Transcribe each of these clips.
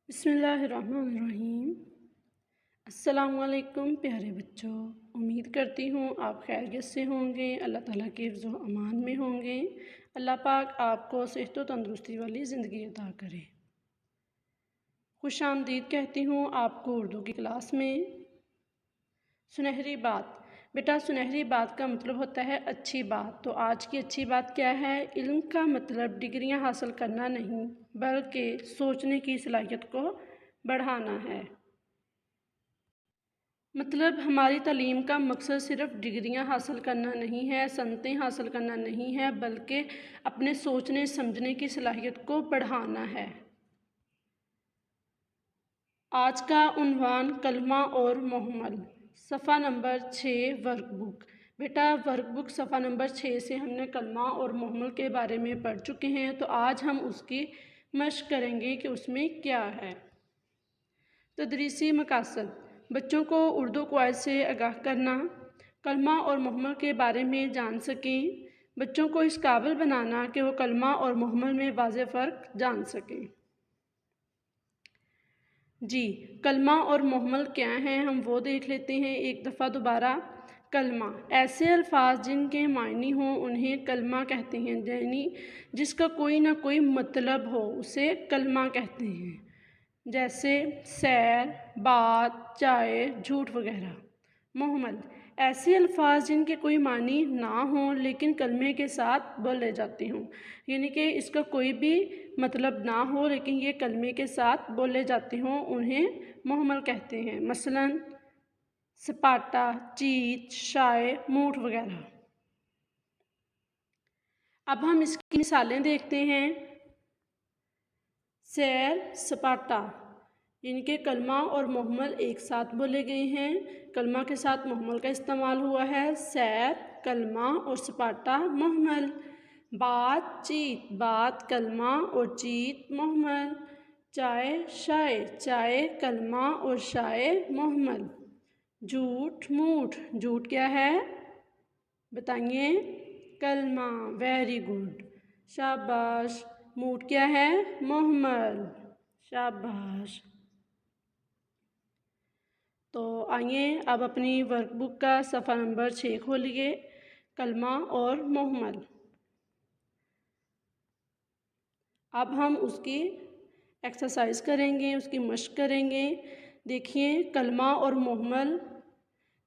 بسم اللہ الرحمن الرحیم۔ السلام علیکم پیارے بچوں، امید کرتی ہوں آپ خیریت سے ہوں گے، اللہ تعالیٰ کے حفظ و امان میں ہوں گے۔ اللہ پاک آپ کو صحت و تندرستی والی زندگی عطا کرے۔ خوش آمدید کہتی ہوں آپ کو اردو کی کلاس میں۔ سنہری بات، بیٹا سنہری بات کا مطلب ہوتا ہے اچھی بات۔ تو آج کی اچھی بات کیا ہے؟ علم کا مطلب ڈگریاں حاصل کرنا نہیں بلکہ سوچنے کی صلاحیت کو بڑھانا ہے۔ مطلب ہماری تعلیم کا مقصد صرف ڈگریاں حاصل کرنا نہیں ہے، سنتیں حاصل کرنا نہیں ہے، بلکہ اپنے سوچنے سمجھنے کی صلاحیت کو بڑھانا ہے۔ آج کا عنوان کلمہ اور محمل، صفحہ نمبر 6 ورک بک۔ بیٹا ورک بک صفحہ نمبر 6 سے ہم نے کلمہ اور محمل کے بارے میں پڑھ چکے ہیں، تو آج ہم اس کی مشق کریں گے کہ اس میں کیا ہے۔ تدریسی مقاصد، بچوں کو اردو قواعد سے آگاہ کرنا، کلمہ اور محمل کے بارے میں جان سکیں، بچوں کو اس قابل بنانا کہ وہ کلمہ اور محمل میں واضح فرق جان سکیں۔ جی، کلمہ اور محمل کیا ہیں ہم وہ دیکھ لیتے ہیں ایک دفعہ دوبارہ۔ کلمہ ایسے الفاظ جن کے معنی ہوں انہیں کلمہ کہتے ہیں، یعنی جس کا کوئی نہ کوئی مطلب ہو اسے کلمہ کہتے ہیں، جیسے سیر، بات، چائے، جھوٹ وغیرہ۔ محمل ایسے الفاظ جن کے کوئی معنی نہ ہوں لیکن کلمے کے ساتھ بولے جاتے ہوں، یعنی کہ اس کا کوئی بھی مطلب نہ ہو لیکن یہ کلمے کے ساتھ بولے جاتے ہوں، انہیں محمل کہتے ہیں، مثلاً سپاٹا، چیت، شائع، موٹھ وغیرہ۔ اب ہم اس کی مثالیں دیکھتے ہیں۔ سیر، سپاٹا، یعنی کہ کلمہ اور محمل ایک ساتھ بولے گئے ہیں، کلمہ کے ساتھ محمل کا استعمال ہوا ہے۔ سیر کلمہ اور سپاٹا محمل۔ بات چیت، بات کلمہ اور چیت محمل۔ چائے شائع، چائے کلمہ اور شائع محمل۔ جھوٹ موٹھ، جھوٹ کیا ہے بتائیے؟ کلمہ، ویری گڈ، شاباش۔ موٹھ کیا ہے؟ محمل، شاباش۔ تو آئیے اب اپنی ورک بک کا صفحہ نمبر 6 کھولیے، کلمہ اور محمل۔ اب ہم اس کی ایکسرسائز کریں گے، اس کی مشق کریں گے۔ دیکھیے کلمہ اور محمل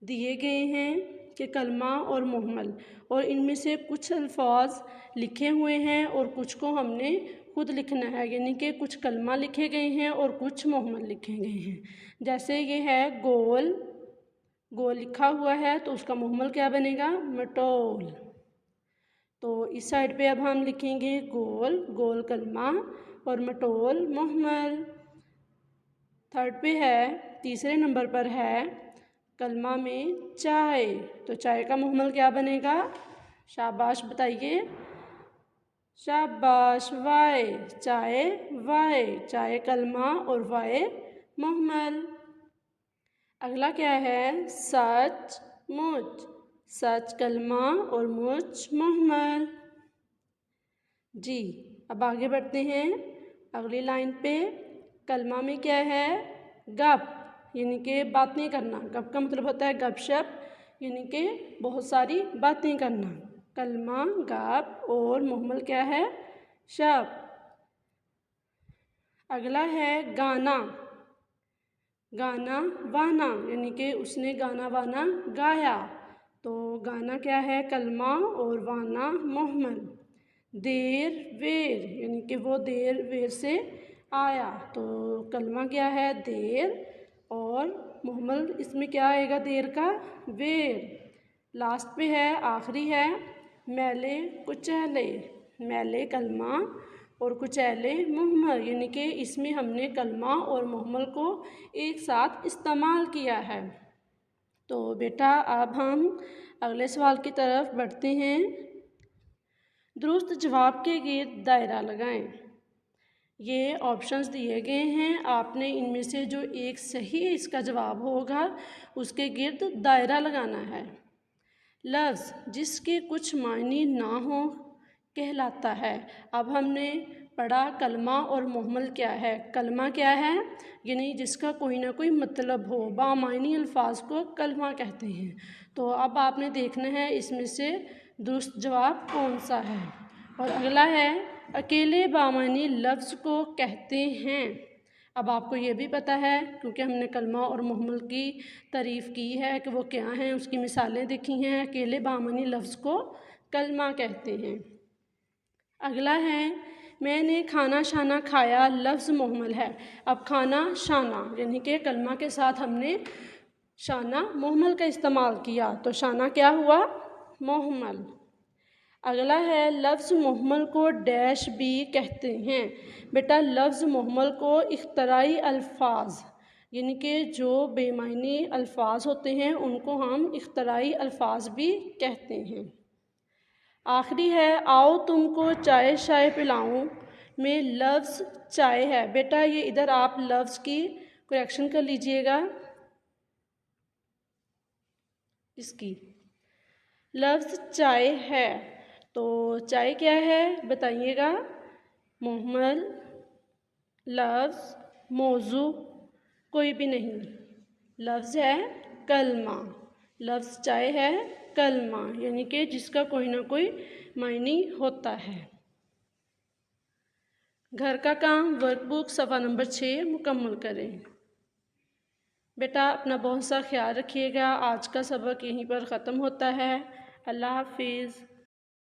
دیے گئے ہیں کہ کلمہ اور محمل، اور ان میں سے کچھ الفاظ لکھے ہوئے ہیں اور کچھ کو ہم نے خود لکھنا ہے، یعنی کہ کچھ کلمہ لکھے گئے ہیں اور کچھ محمل لکھے گئے ہیں۔ جیسے یہ ہے گول، گول لکھا ہوا ہے تو اس کا محمل کیا بنے گا؟ مٹول۔ تو اس سائڈ پہ اب ہم لکھیں گے گول، گول کلمہ اور مٹول محمل۔ تھرڈ پہ ہے، تیسرے نمبر پر ہے کلمہ میں چائے، تو چائے کا محمل کیا بنے گا؟ شاباش بتائیے، شاباش، وائے، چائے وائے، چائے کلمہ اور وائے محمل۔ اگلا کیا ہے؟ سچ مچ، سچ کلمہ اور مچ محمل۔ جی اب آگے بڑھتے ہیں اگلی لائن پہ۔ کلمہ میں کیا ہے؟ گپ، یعنی کہ باتیں کرنا، گپ کا مطلب ہوتا ہے گپ شپ، یعنی کہ بہت ساری باتیں کرنا۔ کلمہ گپ اور محمل کیا ہے؟ شپ۔ اگلا ہے گانا، گانا وانا، یعنی کہ اس نے گانا وانا گایا، تو گانا کیا ہے؟ کلمہ اور وانا محمل۔ دیر ویر، یعنی کہ وہ دیر ویر سے آیا، تو کلمہ کیا ہے؟ دیر، اور محمل اس میں کیا آئے گا دیر کا؟ ویر۔ لاسٹ پہ ہے، آخری ہے میلے کچیلے، میلے کلمہ اور کچیلے محمل، یعنی کہ اس میں ہم نے کلمہ اور محمل کو ایک ساتھ استعمال کیا ہے۔ تو بیٹا اب ہم اگلے سوال کی طرف بڑھتے ہیں۔ درست جواب کے گرد دائرہ لگائیں۔ یہ آپشنز دیے گئے ہیں، آپ نے ان میں سے جو ایک صحیح اس کا جواب ہوگا اس کے گرد دائرہ لگانا ہے۔ لفظ جس کے کچھ معنی نہ ہوں کہلاتا ہے۔ اب ہم نے پڑھا کلمہ اور محمل کیا ہے۔ کلمہ کیا ہے؟ یعنی جس کا کوئی نہ کوئی مطلب ہو، بامعنی الفاظ کو کلمہ کہتے ہیں۔ تو اب آپ نے دیکھنا ہے اس میں سے درست جواب کون سا ہے۔ اور اگلا ہے اکیلے بامعنی لفظ کو کہتے ہیں۔ اب آپ کو یہ بھی پتہ ہے کیونکہ ہم نے کلمہ اور محمل کی تعریف کی ہے کہ وہ کیا ہیں، اس کی مثالیں دیکھی ہیں۔ اکیلے بامعنی لفظ کو کلمہ کہتے ہیں۔ اگلا ہے میں نے کھانا شانہ کھایا، لفظ محمل ہے۔ اب کھانا شانہ یعنی کہ کلمہ کے ساتھ ہم نے شانہ محمل کا استعمال کیا، تو شانہ کیا ہوا؟ محمل۔ اگلا ہے لفظ محمل کو ڈیش بھی کہتے ہیں۔ بیٹا لفظ محمل کو اختراعی الفاظ یعنی کہ جو بے معنی الفاظ ہوتے ہیں ان کو ہم اختراعی الفاظ بھی کہتے ہیں۔ آخری ہے آؤ تم کو چائے شائے پلاؤں میں لفظ چائے ہے۔ بیٹا یہ ادھر آپ لفظ کی کریکشن کر لیجئے گا، اس کی لفظ چائے ہے، تو چائے کیا ہے بتائیے گا؟ محمل، لفظ، موضوع کوئی بھی نہیں، لفظ ہے کلمہ۔ لفظ چائے ہے کلمہ یعنی کہ جس کا کوئی نہ کوئی معنی ہوتا ہے۔ گھر کا کام ورک بک صفحہ نمبر 6 مکمل کریں۔ بیٹا اپنا بہت سا خیال رکھیے گا۔ آج کا سبق یہیں پر ختم ہوتا ہے۔ اللہ حافظ۔